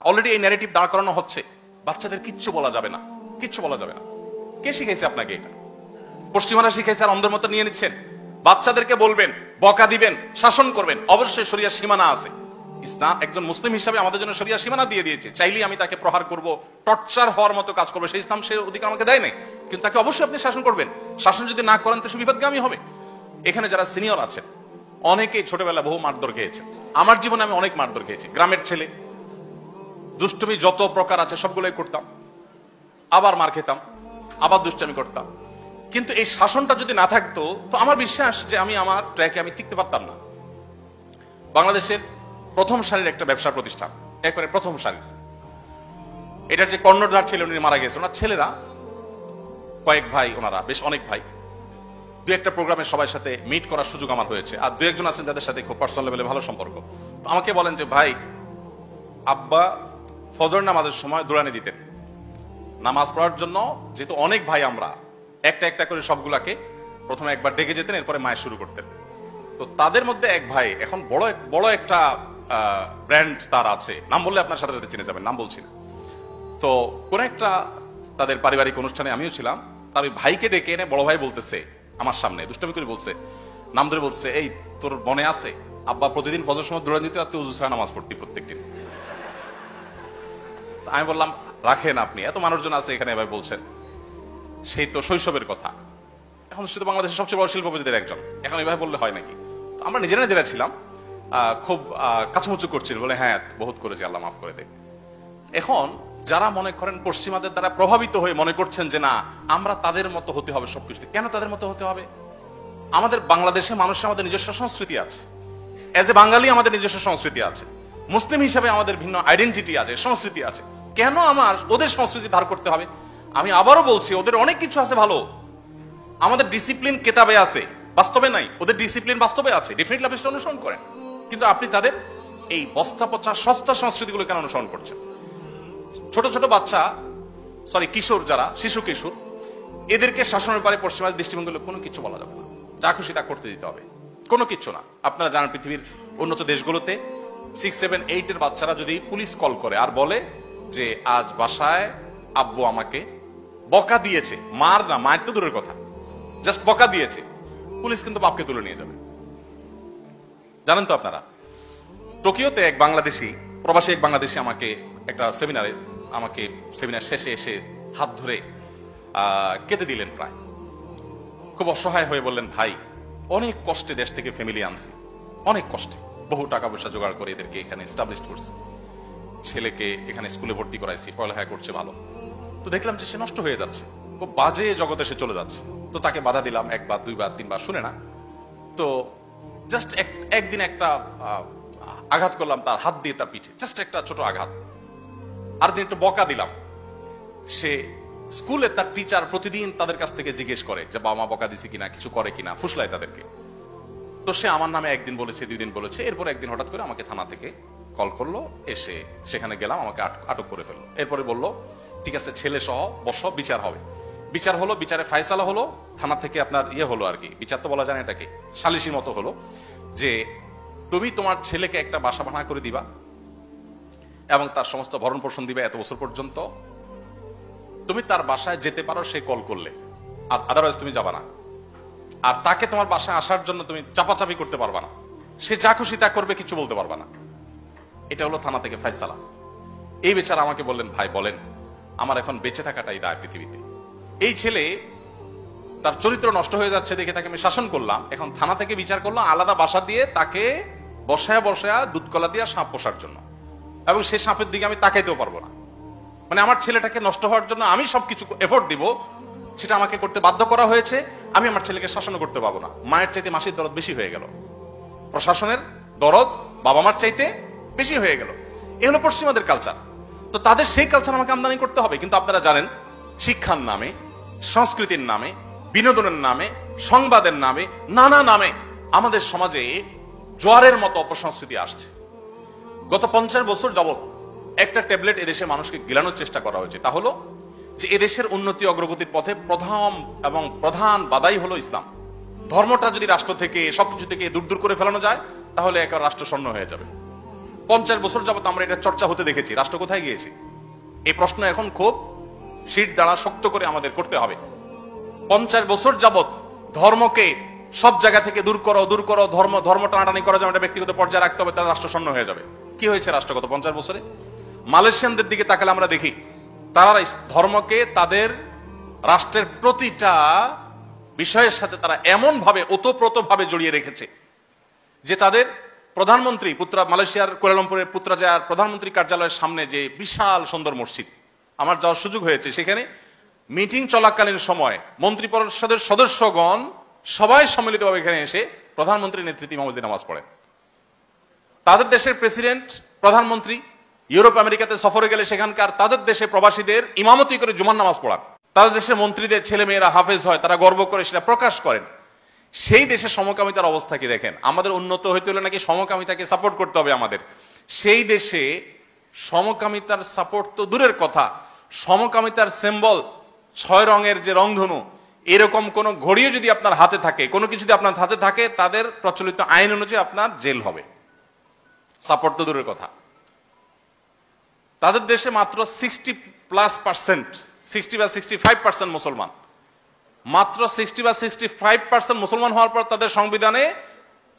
Already এই narrative দাঁড় করানো হচ্ছে, বাচ্চাদের কিচ্ছু বলা যাবে না, কিচ্ছু বলা যাবে না। কে শিখাইছে আপনাকে এটা? পশ্চিমারা শিখাইছে আর অন্ধের মতো নিয়ে নিচ্ছেন। বাচ্চাদেরকে বলবেন, বকা দিবেন, শাসন করবেন, অবশ্যই শরিয়ার সীমানা আছে। ইসলাম একজন মুসলিম হিসাবে আমাদের জন্য শরিয়ার সীমানা দিয়ে দিয়েছে। চাইলেই আমি তাকে প্রহার করব, টর্চার হওয়ার মতো কাজ করবো, সেই ইসলাম সে অধিকার আমাকে দেয় নাই। কিন্তু তাকে অবশ্যই আপনি শাসন করবেন। শাসন যদি না করেন তো সে বিপদগামী হবে। এখানে যারা সিনিয়র আছেন অনেকেই ছোটবেলা বহু মারধর খেয়েছে। আমার জীবনে আমি অনেক মারধর খেয়েছি। গ্রামের ছেলে, দুষ্টুমি যত প্রকার আছে সবগুলোই করতাম, আবার মার খেতাম, আবার দুষ্টামি করতাম। কিন্তু এই শাসনটা যদি না থাকতো তো আমার বিশ্বাস যে আমি আমার ট্র্যাকে আমি টিকতে পারতাম না। বাংলাদেশের প্রথম সারির একটা ব্যবসা প্রতিষ্ঠান, একবারে প্রথম সারির, এটার যে কর্ণধার ছিল উনি মারা গেছে। ওনার ছেলেরা কয়েক ভাই, ওনারা বেশ অনেক ভাই। দু একটা প্রোগ্রামে সবার সাথে মিট করার সুযোগ আমার হয়েছে, আর দু একজন আছেন যাদের সাথে খুব পার্সোনাল লেভেলে ভালো সম্পর্ক। তো আমাকে বলেন যে ভাই, আব্বা ফজর নামাজের সময় দৌড়ানি দিতেন নামাজ পড়ার জন্য, যেহেতু অনেক ভাই আমরা, একটা একটা করে সবগুলাকে প্রথমে একবার ডেকে যেতেন, এরপরে মায়ের শুরু করতেন। তো তাদের মধ্যে এক ভাই এখন বড় একটা ব্র্যান্ড তার আছে, নাম বললে আপনার সাথে সাথে চিনে যাবেন, নাম বলছি না। তো কোন একটা তাদের পারিবারিক অনুষ্ঠানে আমিও ছিলাম, তার ওই ভাইকে ডেকে এনে বড় ভাই বলতেছে আমার সামনে, দুষ্টামি করে বলছে, নাম ধরে বলছে, এই তোর মনে আছে আব্বা প্রতিদিন ফজর সময় দৌড়ানি দিতে, আর তুই ওযু ছাড়া নামাজ পড়তি প্রত্যেকদিন। আমি বললাম রাখেন আপনি, এত মানুষজন আছে এখানে এবার বলছেন, সেই তো শৈশবের কথা। এখন শুধু বাংলাদেশের সবচেয়ে বড় শিল্পপতিদের একজন, এখন এভাবে বললে হয় নাকি? আমরা নিজেরা ছিলাম খুব কাছামুচু করছিল, বলে হ্যাঁ বহুত করেছি, আল্লাহ মাফ করে দেখ। এখন যারা মনে করেন পশ্চিমাদের দ্বারা প্রভাবিত হয়ে মনে করছেন যে না আমরা তাদের মতো হতে হবে সবকিছু, কেন তাদের মতো হতে হবে? আমাদের বাংলাদেশে মানুষের আমাদের নিজস্ব সংস্কৃতি আছে, এজ এ বাঙালি আমাদের নিজস্ব সংস্কৃতি আছে, মুসলিম হিসাবে আমাদের ভিন্ন আইডেন্টিটি আছে, সংস্কৃতি আছে। কেন আমার ওদের সংস্কৃতি ধার করতে হবে? আমি আবারও বলছি, ওদের অনেক কিছু আছে ভালো। আমাদের ডিসিপ্লিন কেতাবে আছে, বাস্তবে নাই। ওদের ডিসিপ্লিন বাস্তবে আছে, ডেফিনেটলি আপনি সেটা অনুসরণ করেন। কিন্তু আপনি তাদের এই বস্তা পচা সস্তা সংস্কৃতিগুলো কেন অনুসরণ করছেন? ছোট ছোট বাচ্চা, কিশোর, যারা শিশু কিশোর, এদেরকে শাসনের পরে পশ্চিমাদের দৃষ্টিভঙ্গি কোনো কিছু বলা যাবে না, যা খুশি তা করতে দিতে হবে, কোনো কিছু না। আপনারা জানেন পৃথিবীর উন্নত দেশগুলোতে 6, 7, 8 এর বাচ্চারা যদি পুলিশ কল করে আর বলে যে আজ বাসায় আব্বু আমাকে বকা দিয়েছে, মার না, মায়ের তো দূরের কথা, জাস্ট বকা দিয়েছে, পুলিশ কিন্তু বাপকে তুলে নিয়ে যাবে। জানেন তো আপনারা, টোকিওতে এক বাংলাদেশি, প্রবাসী এক বাংলাদেশি আমাকে একটা সেমিনার শেষে এসে হাত ধরে কেঁদে দিলেন প্রায়, খুব অসহায় হয়ে বললেন, ভাই অনেক কষ্টে দেশ থেকে ফ্যামিলি আনছি, অনেক কষ্টে বহু টাকা পয়সা জোগাড় করে এদেরকে এখানে এস্টাবলিশ করছি, ছেলেকে এখানে স্কুলে ভর্তি করাইছি, পড়ালেখা করছে ভালো। তো দেখলাম যে সে নষ্ট হয়ে যাচ্ছে, খুব বাজে জগতে সে চলে যাচ্ছে। তো তাকে বাধা দিলাম, একবার, দুইবার, তিনবার, শুনে না। তো জাস্ট একদিন একটা আঘাত করলাম তার হাত দিয়ে, তার পিঠে জাস্ট একটা ছোট আঘাত। আর দিন একটু বকা দিলাম। সে স্কুলে তার টিচার প্রতিদিন তাদের কাছ থেকে জিজ্ঞেস করে যে বাবা মা বকা দিছে কিনা, কিছু করে কিনা, ফুসলায় তাদেরকে। তো সে আমার নামে একদিন বলেছে, 2 দিন বলেছে, এরপর একদিন হঠাৎ করে আমাকে থানা থেকে কল করলো, এসে সেখানে গেলাম, আমাকে আটক করে ফেললো। এরপরে বললো ঠিক আছে ছেলে সহ বসো, বিচার হবে। বিচার হলো, বিচারে ফায়সালা হলো, থানা থেকে আপনার হলো আর কি, বিচার তো বলা যায় না, এটাকে সালিসির মতো হলো, যে তুমি তোমার ছেলেকে একটা বাসা ভাড়া করে দিবা এবং তার সমস্ত ভরণ পোষণ দিবে এত বছর পর্যন্ত। তুমি তার বাসায় যেতে পারো সে কল করলে, আদারওয়াইজ তুমি যাবা না। আর তাকে তোমার বাসায় আসার জন্য তুমি চাপাচাপি করতে পারবা না, সে যা খুশি তা করবে, কিছু বলতে পারবা না। এটা হলো থানা থেকে ফায়সালা। এই বেচারা আমাকে বললেন, ভাই বলেন আমার এখন বেঁচে থাকাটাই দায় পৃথিবীতে। এই ছেলে তার চরিত্র নষ্ট হয়ে যাচ্ছে দেখে তাকে আমি শাসন করলাম, এখন থানা থেকে বিচার করলাম আলাদা বাসা দিয়ে তাকে বসায়া দুধ কলা দিয়া সাপ পোষার জন্য, এবং সেই সাপের দিকে আমি তাকাইতেও পারবো না। মানে আমার ছেলেটাকে নষ্ট হওয়ার জন্য আমি সবকিছু এফোর্ট দিব, সেটা আমাকে করতে বাধ্য করা হয়েছে। আমি আমার ছেলেকে শাসন করতে পারবো না। মায়ের চাইতে মাসির দরদ বেশি হয়ে গেল, প্রশাসনের দরদ বাবা মার চাইতে বেশি হয়ে গেল। এ হলো পশ্চিমাদের কালচার। তো তাদের সেই কালচার আমাকে আমদানি করতে হবে। কিন্তু আপনারা জানেন শিক্ষার নামে, সংস্কৃতির নামে, বিনোদনের নামে, সংবাদের নামে, নানা নামে আমাদের সমাজে জোয়ারের মতো অপসংস্কৃতি আসছে। গত 50 বছর যাবৎ একটা ট্যাবলেট এদেশে মানুষকে গিলানোর চেষ্টা করা হয়েছে, তা হলো যে এদেশের উন্নতি অগ্রগতির পথে প্রধান বাধাই হলো ইসলাম। ধর্মটা যদি রাষ্ট্র থেকে সবকিছু থেকে দূর দূর করে ফেলানো যায় তাহলে একটা রাষ্ট্র শূন্য হয়ে যাবে। 50 বছর যাবত আমরা এটা চর্চা হতে দেখেছি, রাষ্ট্র কোথায় গিয়েছে? এই প্রশ্ন এখন খুব শীত দ্বারা শক্ত করে আমাদের করতে হবে। 50 বছর যাবত ধর্মকে সব জায়গা থেকে দূর করো, ধর্ম টানাটানি করা যাবে, ব্যক্তিগত পর্যায়ে রাখতে হবে, তারা রাষ্ট্র শূন্য হয়ে যাবে। কি হয়েছে রাষ্ট্রগত 50 বছরে? মালয়েশিয়ানদের দিকে তাকালে আমরা দেখি তারা ধর্মকে তাদের রাষ্ট্রের প্রতিটা বিষয়ের সাথে তারা এমন ভাবে ওতপ্রোত ভাবে জড়িয়ে রেখেছে যে তাদের প্রধানমন্ত্রী মালয়েশিয়ার কুয়ালালামপুরের পুত্রাজায়ার প্রধানমন্ত্রী কার্যালয়ের সামনে যে বিশাল সুন্দর মসজিদ, আমার যাওয়ার সুযোগ হয়েছে, সেখানে মিটিং চলাকালীন সময় মন্ত্রী পরিষদের সদস্যগণ সবাই সম্মিলিতভাবে এখানে এসে প্রধানমন্ত্রীর নেতৃত্বে ইমামতি নামাজ পড়েন। তাদের দেশের প্রেসিডেন্ট, প্রধানমন্ত্রী ইউরোপ আমেরিকাতে সফরে গেলে সেখানকার তাদের দেশে প্রবাসীদের ইমামতি করে জুমার নামাজ পড়ান। তাদের দেশের মন্ত্রীদের ছেলে মেয়েরা হাফেজ হয়, তারা গর্ব করে সেটা প্রকাশ করেন। সেই দেশে সমকামিতার অবস্থা কি দেখেন। আমাদের উন্নত হইতে হলে নাকি সমকামিতাকে সাপোর্ট করতে হবে আমাদের। সেই দেশে সমকামিতার সাপোর্ট তো দূরের কথা, সমকামিতার সিম্বল 6 রঙের যে রংধনু, এরকম কোন ঘড়িও যদি আপনার হাতে থাকে, কোনো কিছু যদি আপনার হাতে থাকে, তাদের প্রচলিত আইন অনুযায়ী আপনার জেল হবে। সাপোর্ট তো দূরের কথা। তাদের দেশে মাত্র 60+ 60 বা 65% মুসলমান, মাত্র 60 বা 65% মুসলমান হওয়ার পর তাদের সংবিধানে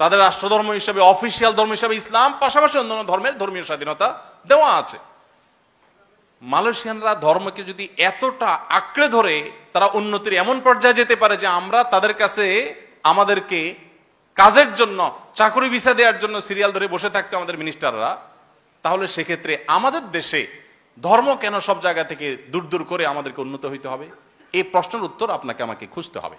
তাদের রাষ্ট্রধর্ম হিসেবে, অফিসিয়াল ধর্ম হিসেবে ইসলাম, পাশাপাশি অন্যান্য ধর্মের ধর্মীয় স্বাধীনতা দেওয়া আছে। মালয়েশিয়ানরা ধর্মকে যদি এতটা আঁকড়ে ধরে তারা উন্নতির এমন পর্যায়ে যেতে পারে যে আমরা তাদের কাছে আমাদেরকে কাজের জন্য, চাকরি ভিসা দেওয়ার জন্য সিরিয়াল ধরে বসে থাকতে আমাদের মিনিস্টাররা, তাহলে সেক্ষেত্রে আমাদের দেশে ধর্ম কেন সব জায়গা থেকে দূর দূর করে আমাদেরকে উন্নত হইতে হবে? এই প্রশ্নের উত্তর আপনাকে আমাকে খুঁজতে হবে।